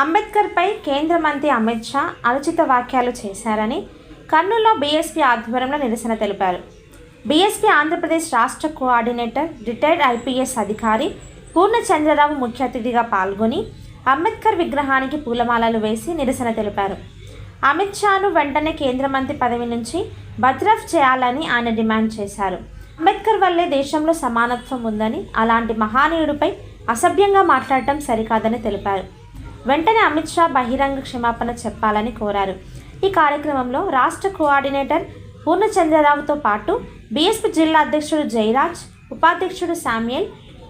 అంబేద్కర్పై కేంద్ర మంత్రి అమిత్ షా అనుచిత వ్యాఖ్యలు చేశారని కర్నూలులో బీఎస్పీ ఆధ్వర్యంలో నిరసన తెలిపారు. బీఎస్పీ ఆంధ్రప్రదేశ్ రాష్ట్ర కోఆర్డినేటర్ రిటైర్డ్ ఐపీఎస్ అధికారి పూర్ణచంద్రరావు ముఖ్య అతిథిగా పాల్గొని అంబేద్కర్ విగ్రహానికి పూలమాలలు వేసి నిరసన తెలిపారు. అమిత్ షాను వెంటనే కేంద్ర మంత్రి పదవి నుంచి బర్తరఫ్ చేయాలని ఆయన డిమాండ్ చేశారు. అంబేద్కర్ వల్లే దేశంలో సమానత్వం ఉందని, అలాంటి మహానీయుడిపై అసభ్యంగా మాట్లాడటం సరికాదని తెలిపారు. వెంటనే అమిత్ షా బహిరంగ క్షమాపణ చెప్పాలని కోరారు. ఈ కార్యక్రమంలో రాష్ట్ర కోఆర్డినేటర్ పూర్ణచంద్రరావుతో పాటు బీఎస్పీ జిల్లా అధ్యక్షుడు జయరాజ్, ఉపాధ్యక్షుడు శామ్యుయల్,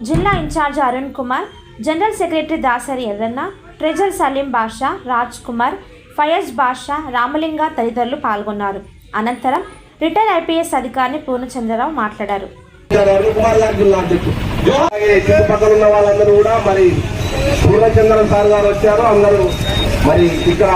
జిల్లా in charge Arun Kumar, general secretary Dasari Yerranna, treasurer Saleem Basha, Raj Kumar, Fayaz Basha, Ramalinga తదితరులు పాల్గొన్నారు. అనంతరం రిటైర్డ్ ఐపీఎస్ అధికారిని పూర్ణచంద్రరావు మాట్లాడారు. చుట్టుపక్కల ఉన్న వాళ్ళందరూ కూడా మరి పూర్ణచంద్ర సార్ గారు వచ్చారు. అందరూ మరి ఇక్కడ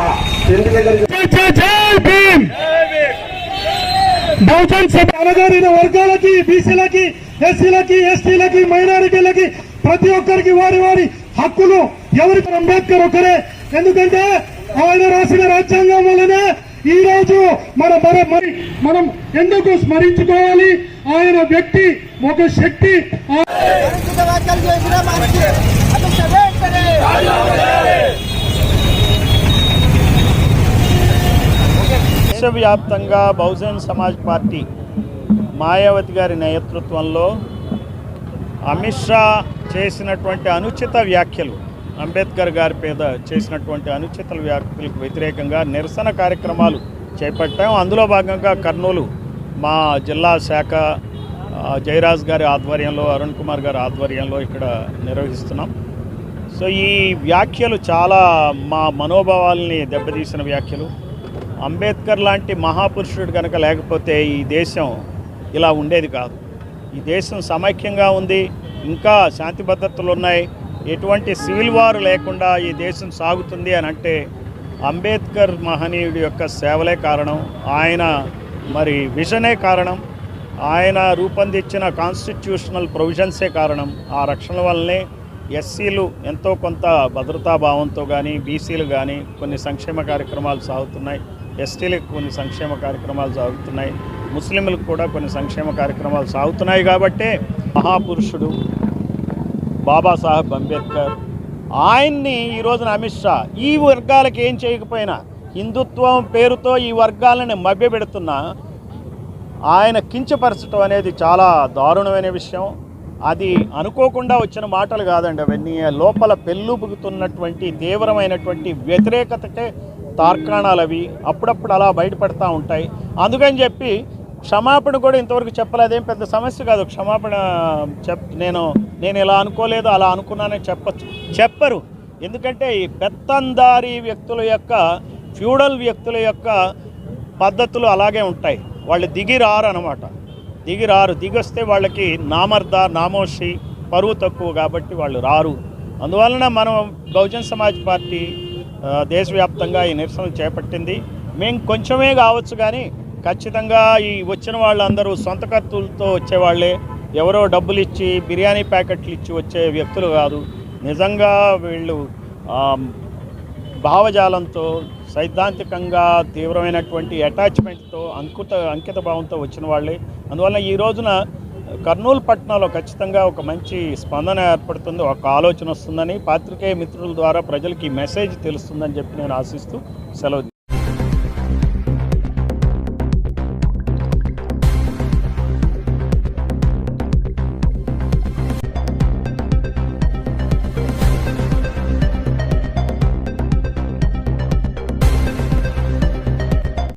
అణగారిన వర్గాలకి, బీసీలకి, ఎస్సీలకి, ఎస్టీలకి, మైనారిటీలకి ప్రతి ఒక్కరికి వారి వారి హక్కులు ఎవరికి అంబేద్కర్ ఒక్కరే. ఎందుకంటే ఆయన రాసిన రాజ్యాంగం వల్లనే ఈ రోజు మనం ఎందుకు స్మరించుకోవాలి. ఆయన వ్యక్తి ఒక శక్తి. దేశవ్యాప్తంగా బహుజన్ సమాజ్ పార్టీ మాయావతి గారి నేతృత్వంలో అమిత్ షా చేసినటువంటి అనుచిత వ్యాఖ్యలు, అంబేద్కర్ గారి మీద చేసినటువంటి అనుచిత వ్యాఖ్యలకు వ్యతిరేకంగా నిరసన కార్యక్రమాలు చేపట్టాం. అందులో భాగంగా కర్నూలు మా జిల్లా శాఖ జయరాజ్ గారి ఆధ్వర్యంలో, అరుణ్ కుమార్ గారి ఆధ్వర్యంలో ఇక్కడ నిర్వహిస్తున్నాం. సో ఈ వ్యాఖ్యలు చాలా మా మనోభావాల్ని దెబ్బతీసిన వ్యాఖ్యలు. అంబేద్కర్ లాంటి మహాపురుషుడు కనుక లేకపోతే ఈ దేశం ఇలా ఉండేది కాదు. ఈ దేశం సమైక్యంగా ఉంది, ఇంకా శాంతి భద్రతలు ఉన్నాయి, ఎటువంటి సివిల్ వార్ లేకుండా ఈ దేశం సాగుతుంది అని అంటే అంబేద్కర్ మహనీయుడి యొక్క సేవలే కారణం, ఆయన మరి విజనే కారణం, ఆయన రూపొందించిన కాన్స్టిట్యూషనల్ ప్రొవిజన్సే కారణం. ఆ రక్షణ వల్లనే ఎస్సీలు ఎంతో కొంత భద్రతాభావంతో కానీ, బీసీలు కానీ కొన్ని సంక్షేమ కార్యక్రమాలు సాగుతున్నాయి, ఎస్టీలకు కొన్ని సంక్షేమ కార్యక్రమాలు సాగుతున్నాయి, ముస్లింలకు కూడా కొన్ని సంక్షేమ కార్యక్రమాలు సాగుతున్నాయి. కాబట్టే మహాపురుషుడు బాబాసాహెబ్ అంబేద్కర్ ఆయన్ని ఈ రోజున అమిత్ షా ఈ వర్గాలకు ఏం చేయకపోయినా, హిందుత్వం పేరుతో ఈ వర్గాలను మభ్యపెడుతున్నా ఆయన కించపరచడం అనేది చాలా దారుణమైన విషయం. అది అనుకోకుండా వచ్చిన మాటలు కాదండి, అవన్నీ లోపల పెళ్ళుబుగుతున్నటువంటి తీవ్రమైనటువంటి వ్యతిరేకతకే తార్కాణాలు అవి అప్పుడప్పుడు అలా బయటపడతా ఉంటాయి. అందుకని చెప్పి క్షమాపణ కూడా ఇంతవరకు చెప్పలేదేం పెద్ద సమస్య కాదు. క్షమాపణ నేను ఇలా అనుకోలేదు, అలా అనుకున్నానని చెప్పరు. ఎందుకంటే ఈ పెత్తందారీ వ్యక్తుల యొక్క, ఫ్యూడల్ వ్యక్తుల యొక్క పద్ధతులు అలాగే ఉంటాయి. వాళ్ళు దిగిరారు అన్నమాట, దిగొస్తే వాళ్ళకి నామర్ద, నామోషి, పరువు తక్కువ, కాబట్టి వాళ్ళు రారు. అందువలన మనం బహుజన్ సమాజ్ పార్టీ దేశవ్యాప్తంగా ఈ నిరసనలు చేపట్టింది. మేము కొంచెమే కావచ్చు కానీ ఖచ్చితంగా ఈ వచ్చిన వాళ్ళందరూ సొంత ఖర్చులతో వచ్చేవాళ్ళే, ఎవరో డబ్బులు ఇచ్చి బిర్యానీ ప్యాకెట్లు ఇచ్చి వచ్చే వ్యక్తులు కాదు. నిజంగా వీళ్ళు భావజాలంతో, సైద్ధాంతికంగా తీవ్రమైనటువంటి అటాచ్మెంట్తో, అంకిత భావంతో వచ్చిన వాళ్ళే. అందువల్ల ఈ రోజున కర్నూలు పట్టణంలో ఖచ్చితంగా ఒక మంచి స్పందన ఏర్పడుతుంది, ఒక ఆలోచన వస్తుందని, పాత్రికేయ మిత్రుల ద్వారా ప్రజలకి మెసేజ్ తెలుస్తుందని చెప్పి నేను ఆశిస్తూ సెలవు.